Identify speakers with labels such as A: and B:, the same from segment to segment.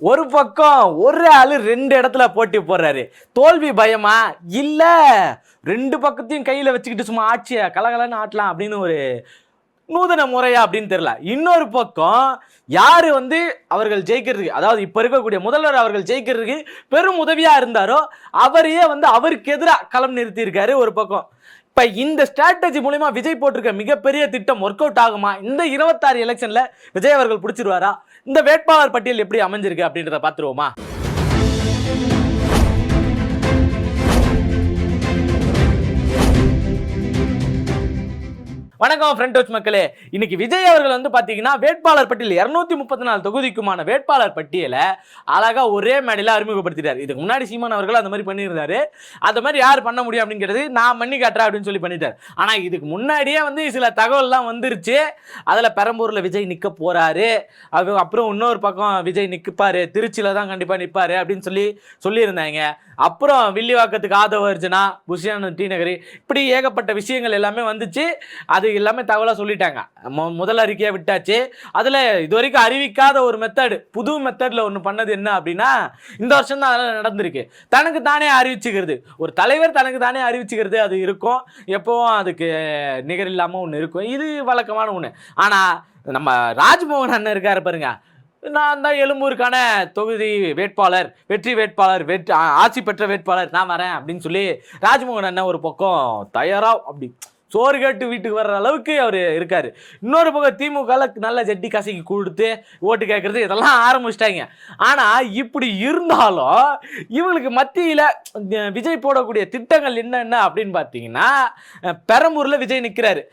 A: ஒரு பக்கம் ஒரு ஆளு 2 இடத்துல போட்டி போடுறாரு. தோல்வி பயமா? இல்ல 2 பக்கத்தையும் கையில வச்சுக்கிட்டு சும்மா ஆட்சிய கலகலன்னு ஆட்டலாம் அப்படின்னு ஒரு நூதன முறையா அப்படின்னு தெரியல. இன்னொரு பக்கம் யாரு வந்து அவர்கள் ஜெயிக்கிறதுக்கு, அதாவது இப்ப இருக்கக்கூடிய முதல்வர் அவர்கள் ஜெயிக்கிறதுக்கு பெரும் உதவியா இருந்தாரோ அவரையே வந்து அவருக்கு எதிரா களம் நிறுத்தி இருக்காரு ஒரு பக்கம். இப்ப இந்த ஸ்ட்ராட்டஜி மூலமா விஜய் போட்டிருக்க மிகப்பெரிய திட்டம் ஒர்க் அவுட் ஆகுமா? இந்த 26 எலெக்ஷன்ல விஜய் அவர்கள் பிடிச்சிருவாரா? இந்த வேட்பாளர் பட்டியல் எப்படி அமைஞ்சிருக்கு அப்படின்றத பாத்துருவோமா? வணக்கம் ஃப்ரெண்ட் வாட்ச் மக்களே. இன்னைக்கு விஜய் அவர்கள் வந்து பாத்தீங்கன்னா வேட்பாளர் பட்டியல் 234 தொகுதிக்குமான வேட்பாளர் பட்டியலை அழகா ஒரே மேடையில அறிமுகப்படுத்திட்டார். இதுக்கு முன்னாடி சீமான் அவர்கள் அந்த மாதிரி பண்ணியிருந்தாரு. அந்த மாதிரி யார் பண்ண முடியும் அப்படிங்கிறது நான் பண்ணி காட்டுறேன் அப்படின்னு சொல்லி பண்ணிட்டார். ஆனா இதுக்கு முன்னாடியே வந்து சில தகவல்லாம் வந்துருச்சு. அதுல பெரம்பூர்ல விஜய் நிக்க போறாரு, அப்புறம் இன்னொரு பக்கம் விஜய் நிற்பாரு, திருச்சியில தான் கண்டிப்பா நிற்பாரு அப்படின்னு சொல்லியிருந்தாங்க. அப்புறம் வில்லிவாக்கத்துக்கு ஆதவ அர்ஜுனா, புஷியான டி நகரி, இப்படி ஏகப்பட்ட விஷயங்கள் எல்லாமே வந்துச்சு. அது எல்லாமே தகவலா சொல்லிட்டாங்க. முதல் அறிக்கையை விட்டாச்சு. அதுல இதுவரைக்கும் அறிவிக்காத ஒரு மெத்தட், புது மெத்தட்ல ஒன்று பண்ணது என்ன அப்படின்னா, இந்த வருஷம் தான் அதெல்லாம் நடந்திருக்கு. தனக்கு தானே அறிவிச்சுக்கிறது, ஒரு தலைவர் தனக்கு தானே அறிவிச்சுக்கிறது அது இருக்கும். எப்பவும் அதுக்கு நிகர் இல்லாம ஒன்று இருக்கும். இது வழக்கமான ஒன்று. ஆனா நம்ம ராஜ்மோகன் அண்ணன் இருக்காரு பாருங்க, நான் தான் எழும்பூருக்கான தொகுதி வேட்பாளர், வெற்றி வேட்பாளர், ஆட்சி பெற்ற வேட்பாளர், நான் வரேன் அப்படின்னு சொல்லி ராஜ்மோகன் அண்ணன் ஒரு பக்கம் தயாரா அப்படி சோறு கேட்டு வீட்டுக்கு வர்ற அளவுக்கு அவர் இருக்காரு. இன்னொரு பக்கம் திமுக நல்ல ஜட்டி காசிக்கு கொடுத்து ஓட்டு கேட்கறது இதெல்லாம் ஆரம்பிச்சிட்டாங்க. ஆனா இப்படி இருந்தாலும் இவங்களுக்கு மத்தியில விஜய் போடக்கூடிய திட்டங்கள் என்னென்ன அப்படின்னு பார்த்தீங்கன்னா, பெரம்பூர்ல விஜய் நிற்கிறாரு.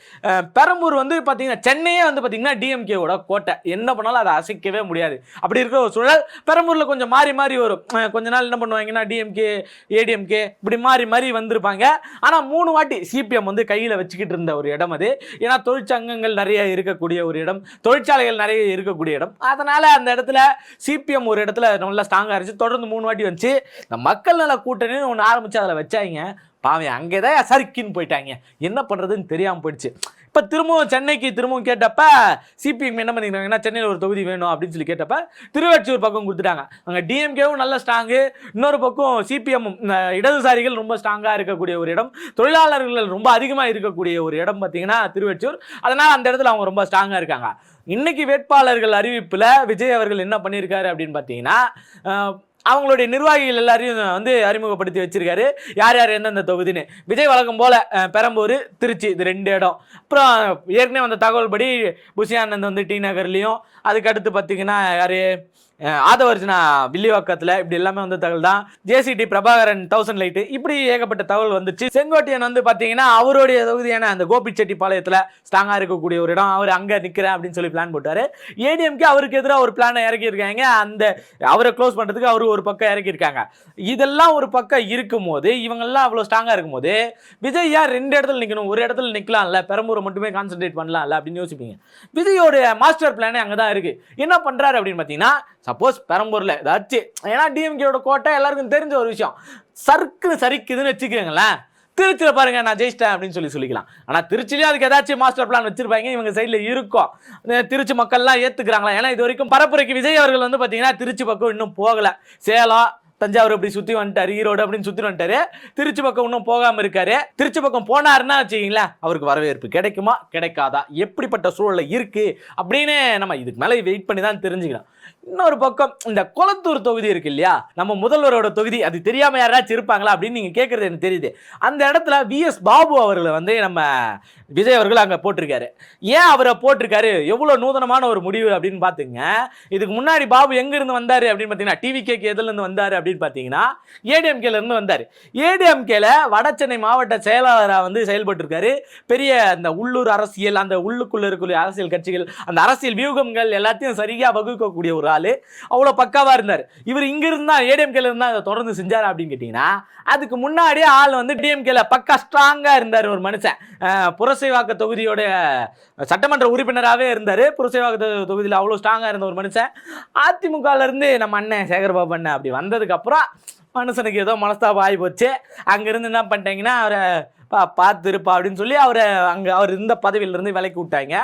A: பெரம்பூர் வந்து பார்த்தீங்கன்னா சென்னையே வந்து பார்த்தீங்கன்னா டிஎம்கேவோட கோட்டை, என்ன பண்ணாலும் அதை அசைக்கவே முடியாது. அப்படி இருக்கிற ஒரு சூழல் பெரம்பூர்ல கொஞ்சம் மாறி மாறி வரும். கொஞ்ச நாள் என்ன பண்ணுவாங்கன்னா டிஎம்கே ஏடிஎம்கே இப்படி மாறி மாறி வந்திருப்பாங்க. ஆனா 3 வாட்டி சிபிஎம் வந்து கையில வச்சுக்கிட்டு இருந்த ஒரு இடம் அது. ஏன்னா தொழிற்சங்கங்கள் நிறைய இருக்கக்கூடிய ஒரு இடம், தொழிற்சாலைகள் நிறைய இருக்கக்கூடிய இடம். அதனால அந்த இடத்துல சிபிஎம் ஒரு இடத்துல நல்லா ஸ்ட்ராங்கா இருந்துச்சு. தொடர்ந்து 3 வாட்டி வந்துச்சு. இந்த மக்கள் நல கூட்டணின்னு ஒன்று ஆரம்பிச்சு அதில் வச்சாங்க. பாவம் அங்கேதான் சறுக்கின்னு போயிட்டாங்க. என்ன பண்றதுன்னு தெரியாம போயிடுச்சு. இப்போ திரும்பவும் சென்னைக்கு திரும்பவும் கேட்டப்ப சிபிஎம் என்ன பண்ணிக்கிறாங்கன்னா, சென்னையில் ஒரு தொகுதி வேணும் அப்படின்னு சொல்லி கேட்டப்ப திருவொற்றியூர் பக்கம் கொடுத்துட்டாங்க. அங்கே டிஎம்கேவும் நல்ல ஸ்ட்ராங்கு, இன்னொரு பக்கம் சிபிஎம்மும் இடதுசாரிகள் ரொம்ப ஸ்ட்ராங்காக இருக்கக்கூடிய ஒரு இடம், தொழிலாளர்கள் ரொம்ப அதிகமாக இருக்கக்கூடிய ஒரு இடம் பார்த்தீங்கன்னா திருவொற்றியூர். அதனால் அந்த இடத்துல அவங்க ரொம்ப ஸ்ட்ராங்காக இருக்காங்க. இன்னைக்கு வேட்பாளர்கள் அறிவிப்பில் விஜய் அவர்கள் என்ன பண்ணியிருக்காரு அப்படின்னு பார்த்தீங்கன்னா, அவங்களுடைய நிர்வாகிகள் எல்லாரையும் வந்து அறிமுகப்படுத்தி வச்சிருக்காரு, யார் யார் எந்தெந்த தொகுதின்னு. விஜய் வழக்கம் போல பெரம்பூர், திருச்சி இது 2 இடம். அப்புறம் ஏற்கனவே வந்த தகவல் படி புஷியானந்த் வந்து டி நகர்லையும், அதுக்கு அடுத்து பார்த்தீங்கன்னா யாரு ஆதவர்ஜுனா வில்லிவாக்கத்தில், இப்படி எல்லாமே வந்து தகவல் தான். ஜேசிடி பிரபாகரன் 1000 லைட்டு, இப்படி ஏகப்பட்ட தகவல் வந்துச்சு. செங்கோட்டையன் வந்து பார்த்தீங்கன்னா அவருடைய தொகுதியான அந்த கோபிச்செட்டிப்பாளையத்தில் ஸ்ட்ராங்காக இருக்கக்கூடிய ஒரு இடம், அவர் அங்கே நிற்கிறேன் அப்படின்னு சொல்லி பிளான் போட்டார். ஏடிஎம்கே அவருக்கு எதிராக ஒரு பிளானை இறக்கியிருக்காங்க. அந்த அவரை க்ளோஸ் பண்ணுறதுக்கு அவரு ஒரு பக்கம் இறக்கியிருக்காங்க. இதெல்லாம் ஒரு பக்கம் இருக்கும்போது, இவங்கெல்லாம் அவ்வளோ ஸ்ட்ராங்காக இருக்கும்போது விஜய் யார் 2 இடத்துல நிற்கணும், ஒரு இடத்துல நிற்கலாம்ல, பெரம்பூரை மட்டுமே கான்சென்ட்ரேட் பண்ணலாம்ல அப்படின்னு யோசிப்பீங்க. விஜயோட மாஸ்டர் பிளானே அங்கே தான் இருக்குது. என்ன பண்ணுறாரு அப்படின்னு பார்த்தீங்கன்னா, சப்போஸ் பெரம்பூர்ல ஏதாச்சும், ஏன்னா டிஎம்கேயோட கோட்டை எல்லாருக்கும் தெரிஞ்ச ஒரு விஷயம், சரிக்குதுன்னு வச்சுக்கோங்களேன். திருச்சியில பாருங்க நான் ஜெயிச்சிட்டேன் அப்படின்னு சொல்லிக்கலாம். ஆனா திருச்சியிலேயே அதுக்கு ஏதாச்சும் மாஸ்டர் பிளான் வச்சிருப்பாங்க, இவங்க சைட்ல இருக்கும். திருச்சி மக்கள்லாம் ஏத்துக்கிறாங்களா? ஏன்னா இது வரைக்கும் பரப்புரைக்கு விஜய் அவர்கள் வந்து பாத்தீங்கன்னா திருச்சி பக்கம் இன்னும் போகல. சேலம், தஞ்சாவூர் அப்படி சுத்தி வந்துட்டாரு, ஈரோடு அப்படின்னு சுத்தி வந்துட்டாரு. திருச்சி பக்கம் இன்னும் போகாம இருக்காரு. திருச்சி பக்கம் போனாருன்னா வச்சுக்கீங்களேன், அவருக்கு வரவேற்பு கிடைக்குமா கிடைக்காதா, எப்படிப்பட்ட சூழல்ல இருக்கு அப்படின்னு நம்ம இதுக்கு மேல வெயிட் பண்ணி தான் தெரிஞ்சுக்கலாம். இன்னொரு பக்கம் இந்த கொளத்தூர் தொகுதி இருக்கு இல்லையா, நம்ம முதல்வரோட தொகுதி, அது தெரியாம யாராச்சும் இருப்பாங்களா அப்படின்னு நீங்க கேட்கறது எனக்கு தெரியுது. அந்த இடத்துல விஎஸ் பாபு அவர்களை வந்து நம்ம விஜய் அவர்கள் அங்க போட்டிருக்காரு. ஏன் அவரை போட்டிருக்காரு, எவ்வளவு நூதனமான ஒரு முடிவு அப்படின்னு பாத்துங்க. இதுக்கு முன்னாடி பாபு எங்க இருந்து வந்தாரு அப்படின்னு பாத்தீங்கன்னா, டிவிகேக்கு எதுல இருந்து வந்தாரு அப்படின்னு பாத்தீங்கன்னா ஏடிஎம்கேல இருந்து வந்தாரு. ஏடிஎம்கேல வடசென்னை மாவட்ட செயலாளராக வந்து செயல்பட்டு இருக்காரு. பெரிய அந்த உள்ளூர் அரசியல், அந்த உள்ளுக்குள்ள இருக்கக்கூடிய அரசியல் கட்சிகள், அந்த அரசியல் வியூகங்கள் எல்லாத்தையும் சரியா வகுக்கக்கூடிய ஒரு ஆளு, அவ்வளவு பக்காவா இருந்தார். இவர் இங்க இருந்தா ஏடிஎம்கேல இருந்தா அதை தொடர்ந்து செஞ்சாரு அப்படின்னு கேட்டீங்கன்னா, அதுக்கு முன்னாடியே ஆள் வந்து டிஎம்கேல பக்கா ஸ்ட்ராங்கா இருந்தார் ஒரு மனுஷன். புரசைவாக்க தொகுதியோட சட்டமன்ற உறுப்பினராகவே இருந்தார். புரசைவாக்க தொகுதியில் அவ்வளோ ஸ்ட்ராங்கா இருந்த ஒரு மனுஷன். அதிமுகல இருந்து நம்ம அண்ணன் சேகர்பாபு அண்ணன் அப்படி வந்ததுக்கு அப்புறம் மனுஷனுக்கு ஏதோ மனஸ்தாபம் ஆகி போச்சு. அங்கிருந்து என்ன பண்ணிட்டீங்கன்னா அவரை பார்த்துருப்பா அப்படின்னு சொல்லி அவரை அங்கே அவர் இருந்த பதவியிலிருந்து விலக்கி விட்டாங்க.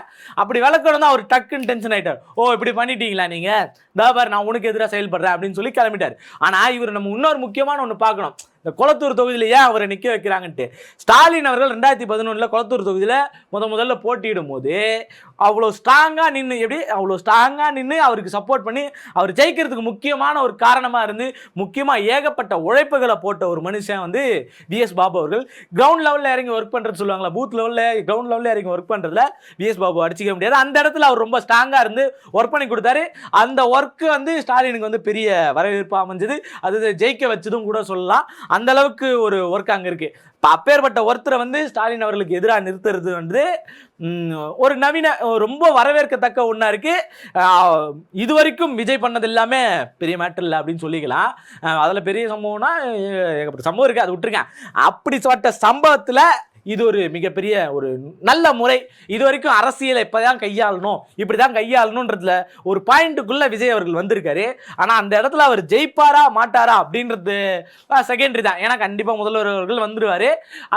A: அப்படி விலக்கணும் தான் அவர் டக்குன்னு டென்ஷன் ஆகிட்டார். ஓ இப்படி பண்ணிட்டீங்களா நீங்கள், தாபார் நான் உனக்கு எதிராக செயல்படுறேன் அப்படின்னு சொல்லி கிளம்பிட்டார். ஆனால் இவர் நம்ம இன்னொரு முக்கியமான ஒன்று பார்க்கணும். இந்த கொளத்தூர் தொகுதியில் ஏன் அவரை நிற்க வைக்கிறாங்கன்ட்டு, ஸ்டாலின் அவர்கள் 2011 கொளத்தூர் தொகுதியில் முதல்ல போட்டியிடும் போது அவ்வளோ ஸ்ட்ராங்காக நின்று அவ்வளோ ஸ்ட்ராங்காக நின்று அவருக்கு சப்போர்ட் பண்ணி அவர் ஜெயிக்கிறதுக்கு முக்கியமான ஒரு காரணமாக இருந்து முக்கியமாக ஏகப்பட்ட உழைப்புகளை போட்ட ஒரு மனுஷன் வந்து விஎஸ் பாபு அவர்கள். கிரவுண்ட் லெவலில் இறங்கி ஒர்க் பண்ணுறது சொல்லுவாங்களா, பூத் லெவலில் கிரவுண்ட் லெவலில் இறங்கி ஒர்க் பண்ணுறதுல விஎஸ் பாபு அடிச்சிக்க முடியாது. அந்த இடத்துல அவர் ரொம்ப ஸ்ட்ராங்காக இருந்து ஒர்க் பண்ணி கொடுத்தாரு. அந்த ஒர்க்கு வந்து ஸ்டாலினுக்கு வந்து பெரிய வரவேற்பு அமைஞ்சது, அது ஜெயிக்க வச்சதும் கூட சொல்லலாம். அந்த அளவுக்கு ஒரு ஒர்க் அங்கே இருக்குது. இப்போ அப்பேற்பட்ட ஒருத்தரை வந்து ஸ்டாலின் அவர்களுக்கு எதிராக நிறுத்துறது வந்து ஒரு நவீன ரொம்ப வரவேற்கத்தக்க ஒன்றா இருக்குது. இது வரைக்கும் விஜய் பண்ணது எல்லாமே பெரிய மேட்டர் இல்லை அப்படின்னு சொல்லிக்கலாம். அதில் பெரிய சம்பவம்னா ஏகப்பட்ட சம்பவம் இருக்குது, அது விட்டுருக்கேன். அப்படி சொல்லிட்ட சம்பவத்தில் இது ஒரு மிகப்பெரிய ஒரு நல்ல முறை. இது வரைக்கும் அரசியலை இப்போதான் கையாளணும், இப்படி தான் கையாளணுன்றதுல ஒரு பாயிண்ட்டுக்குள்ளே விஜய் அவர்கள் வந்திருக்காரு. ஆனால் அந்த இடத்துல அவர் ஜெயிப்பாரா மாட்டாரா அப்படின்றது செகண்டரி தான். ஏன்னா கண்டிப்பாக முதல்வர் அவர்கள் வந்துடுவார்,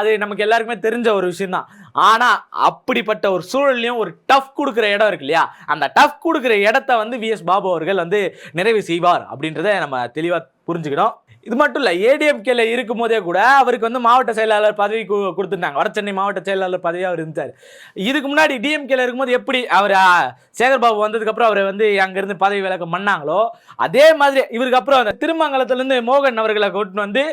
A: அது நமக்கு எல்லாருக்குமே தெரிஞ்ச ஒரு விஷயம் தான். ஆனால் அப்படிப்பட்ட ஒரு சூழல்லையும் ஒரு டஃப் கொடுக்குற இடம் இருக்கு இல்லையா, அந்த டஃப் கொடுக்குற இடத்த வந்து விஎஸ் பாபு அவர்கள் வந்து நிறைவு செய்வார் அப்படின்றத நம்ம தெளிவாக புரிஞ்சுக்கணும். இது மட்டும் இல்லை, ஏடிஎம்கேல இருக்கும் போதே கூட அவருக்கு வந்து மாவட்ட செயலாளர் பதவி கொடுத்துருந்தாங்க. வட சென்னை மாவட்ட செயலாளர் பதவியாக அவர் இருந்தார். இதுக்கு முன்னாடி டிஎம்கேல இருக்கும்போது எப்படி அவர் சேகர்பாபு வந்ததுக்கப்புறம் அவரை வந்து அங்கேருந்து பதவி விலக்கம் பண்ணாங்களோ அதே மாதிரி இவருக்கு அப்புறம் அந்த திருமங்கலத்துலேருந்து மோகன் அவர்களை கொண்டு வந்து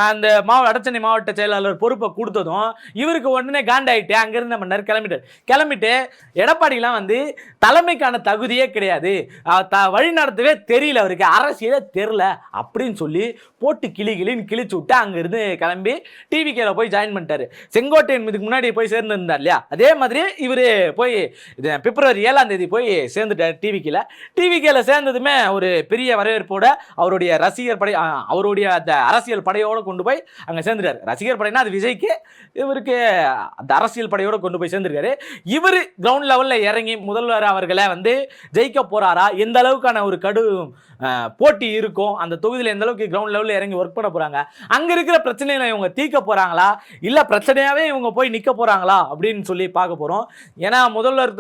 A: அந்த வட சென்னை மாவட்ட செயலாளர் பொறுப்பை கொடுத்ததும் இவருக்கு உடனே காண்டாயிட்டு அங்கேருந்து நம்ம கிளம்பிட்டு எடப்பாடிலாம் வந்து தலைமைக்கான தகுதியே கிடையாது, வழி நடத்தவே தெரியல, அவருக்கு அரசியலே தெரில அப்படின்னு சொல்லி போட்டு கிளின்னு கிழிச்சு விட்டு அங்கிருந்து கிளம்பி டிவிகேல போய் ஜாயின் பண்ணிட்டாரு. செங்கோட்டையன் இதுக்கு முன்னாடி போய் சேர்ந்துருந்தார் இல்லையா, அதே மாதிரி இவர் போய் பிப்ரவரி 7ஆம் தேதி போய் சேர்ந்துட்டார் டிவிகேல சேர்ந்ததுமே ஒரு பெரிய வரவேற்போட அவருடைய ரசிகர் படை, அவருடைய அந்த அரசியல் படையோடு கொண்டு போய் அங்கே சேர்ந்துட்டார். ரசிகர் படைனா அது விஜய்க்கு, இவருக்கு அந்த அரசியல் படையோடு கொண்டு போய் சேர்ந்துருக்காரு. இவர் கிரவுண்ட் லெவலில் இறங்கி முதல்வர் அவர்களை வந்து ஜெயிக்க போறாரா, எந்த அளவுக்கான ஒரு போட்டி இருக்கும், அந்த தொகுதியில் எந்த அளவுக்கு கிரவுண்ட் லெவலில் இறங்கி ஒர்க் பண்ண போறாங்க, அங்க இருக்கிற பிரச்சனைகளை இவங்க தீர்க்க போறாங்களா இல்ல பிரச்சனையாவே இவங்க போய் நிக்க போறாங்களா அப்படின்னு சொல்லி பார்க்க போறோம். ஏன்னா முதல்வர்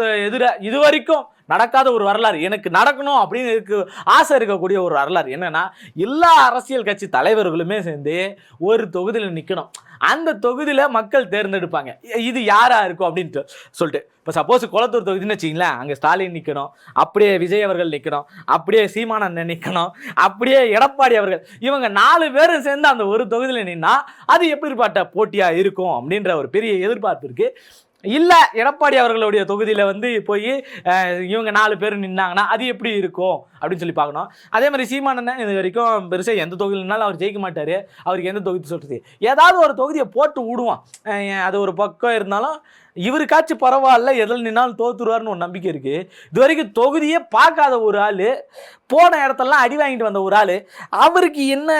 A: இது வரைக்கும் நடக்காத ஒரு வரலாறு, எனக்கு நடக்கணும் அப்படின்னு ஆசை இருக்கக்கூடிய ஒரு வரலாறு என்னன்னா, எல்லா அரசியல் கட்சி தலைவர்களுமே சேர்ந்து ஒரு தொகுதியில் நிற்கணும், அந்த தொகுதியில் மக்கள் தேர்ந்தெடுப்பாங்க இது யாரா இருக்கும் அப்படின்ட்டு சொல்லிட்டு. இப்போ சப்போஸ் கொளத்தூர் தொகுதின்னு வச்சிங்களேன், அங்கே ஸ்டாலின் நிற்கணும், அப்படியே விஜய் அவர்கள் நிற்கணும், அப்படியே சீமான் அண்ணன் நிற்கணும், அப்படியே எடப்பாடி அவர்கள், இவங்க 4 பேரும் சேர்ந்து அந்த ஒரு தொகுதியில் நின்னா அது எப்படிப்பட்ட போட்டியாக இருக்கும் அப்படின்ற ஒரு பெரிய எதிர்பார்ப்பு இருக்குது. இல்லை எடப்பாடி அவர்களுடைய தொகுதியில் வந்து போய் இவங்க 4 பேர் நின்னாங்கன்னா அது எப்படி இருக்கும் அப்படின்னு சொல்லி பார்க்கணும். அதே மாதிரி சீமானண்ணன் இது வரைக்கும் பெருசாக எந்த தொகுதியிலனாலும் அவர் ஜெயிக்க மாட்டார், அவருக்கு எந்த தொகுதி சொல்கிறது, ஏதாவது ஒரு தொகுதியை போட்டு விடுவான், அது ஒரு பக்கம் இருந்தாலும் இவருக்காச்சும் பரவாயில்ல, எதில் நின்னாலும் தோத்துருவார்னு ஒரு நம்பிக்கை இருக்குது. இது வரைக்கும் தொகுதியே பார்க்காத ஒரு ஆள், போன இடத்தெல்லாம் அடி வாங்கிட்டு வந்த ஒரு ஆள், அவருக்கு என்ன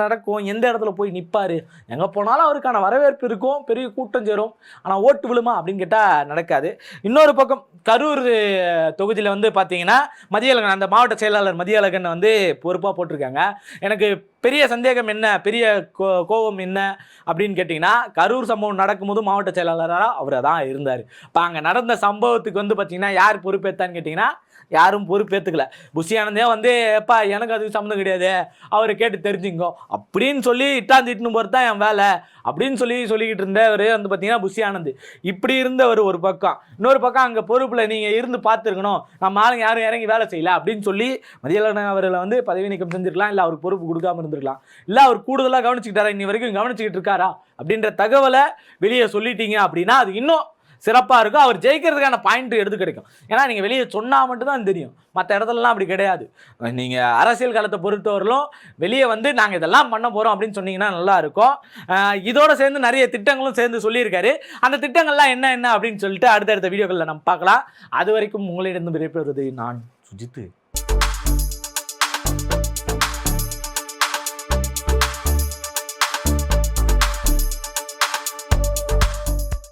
A: நடக்கும், எந்த இடத்துல போய் நிற்பார், எங்கே போனாலும் அவருக்கான வரவேற்பு இருக்கும், பெரிய கூட்டம் சேரும், ஆனால் ஓட்டு விழுமா அப்படின்னு கேட்டால் நடக்காது. இன்னொரு பக்கம் கரூர் தொகுதியில் வந்து பார்த்தீங்கன்னா மதியழகன், அந்த மாவட்ட செயலாளர் மதியழகன் வந்து பொறுப்பாக போட்டிருக்காங்க. எனக்கு பெரிய சந்தேகம் என்ன, பெரிய கோபம் என்ன அப்படின்னு கேட்டிங்கன்னா, கரூர் சம்பவம் நடக்கும்போது மாவட்ட செயலாளராக அவர் தான் இருந்தார். இப்போ அங்கே நடந்த சம்பவத்துக்கு வந்து பார்த்தீங்கன்னா யார் பொறுப்பேற்றான்னு கேட்டிங்கன்னா யாரும் பொறுப்பேற்றுக்கல. புஷி ஆனந்தே வந்து எப்பா எனக்கு அதுக்கு சம்மந்தம் கிடையாது, அவரை கேட்டு தெரிஞ்சுங்கோ அப்படின்னு சொல்லி இட்டுன்னு போகிறது தான் என் வேலை அப்படின்னு சொல்லிக்கிட்டு இருந்தவர் வந்து பார்த்தீங்கன்னா புஷி ஆனந்த். இப்படி இருந்தவர் ஒரு பக்கம், இன்னொரு பக்கம் அங்கே பொறுப்பில் நீங்கள் இருந்து பார்த்துருக்கணும், நம்ம ஆளுங்க யாரும் இறங்கி வேலை செய்யல அப்படின்னு சொல்லி மதியழகன் அவர்களை வந்து பதவி நீக்கம் செஞ்சுருக்கலாம், இல்லை அவருக்கு பொறுப்பு கொடுக்காம இருந்திருக்கலாம், இல்லை அவர் கூடுதலாக கவனிச்சுக்கிட்டாரா, இன்னி வரைக்கும் கவனிச்சுக்கிட்டு இருக்காரா அப்படின்ற தகவலை வெளியே சொல்லிட்டீங்க அப்படின்னா அது இன்னும் சிறப்பாக இருக்கும், அவர் ஜெயிக்கிறதுக்கான பாயிண்ட் எடுத்து கிடைக்கும். ஏன்னா நீங்கள் வெளியே சொன்னால் மட்டும்தான் தெரியும், மற்ற இடத்துலலாம் அப்படி கிடையாது. நீங்கள் அரசியல் காலத்தை பொறுத்தவரையிலும் வெளியே வந்து நாங்கள் இதெல்லாம் பண்ண போகிறோம் அப்படின்னு சொன்னீங்கன்னா நல்லாயிருக்கும். இதோடு சேர்ந்து நிறைய திட்டங்களும் சேர்ந்து சொல்லியிருக்காரு. அந்த திட்டங்கள்லாம் என்ன அப்படின்னு சொல்லிட்டு அடுத்தடுத்த வீடியோக்களில் நம்ம பார்க்கலாம். அது வரைக்கும் உங்களிடம் விடைபெறுவது நான் சுஜித்து.